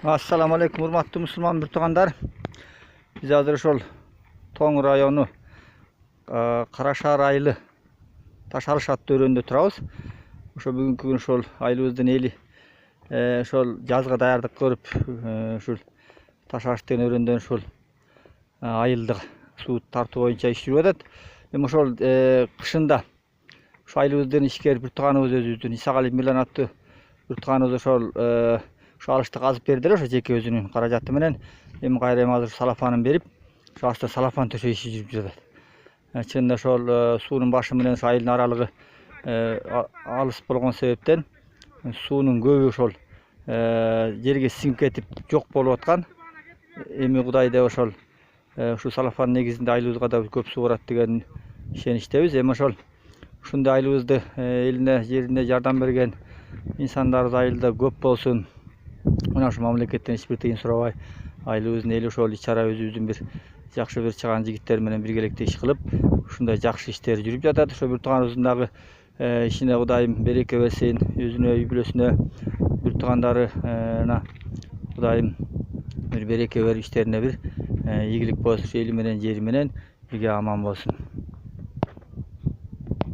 Assalamu alaikum, hurmatly musulman birtuganlar. Biz hazır şol Toң rayonu Karaşar aylı Taşalış atlı öründe turabız. Ошо бүгүнкү күн şol айылыбыздын эли şol жазга даярдык көрүп, şol Taşalış деген өрөндөн şol айылды суу тартуу боюнча иш жүрүп атат. Эми ошол кышында ошо айылыбыздын ишкер бир тууганыбыз өзүбүздүн Исакали Милан аттуу бир тууганыбыз ошол алышты казып берди эле ошо жеке өзүнүн каражаты менен. Эми кайра азыр салафанын берип, ошо ашта салафан төшөө иши жүрүп жатат. Чынында ошол суунун башы менен ошо айылдын аралыгы алыс болгон себептен суунун көбү ошол жерге сиңип кетип жок болуп аткан. Эми Кудай деп ошол ушу салафан негизинде айылыбызга да көп суу барат деген ишеничтебиз. Эми ошол ушундай айылыбызды элине жерине жардам берген инсандарыбыз айылда көп болсун. Мына ушу мамлекеттен эч бир тыйын сурабай, айылыбыздын эли ошол ич-чара өзүбүздүн бир жакшы бир чыган жигиттер менен биргеликте иш кылып, ушундай жакшы иштер жүрүп жатат. Ошо бир тууганыбыздын дагы ишине Кудайым береке берсин, өзүнө, үй бүлөсүнө, бир туугандарына Кудайым бир береке берип, иштерине бир ийгилик болсун, эли менен жери менен бирге аман болсун.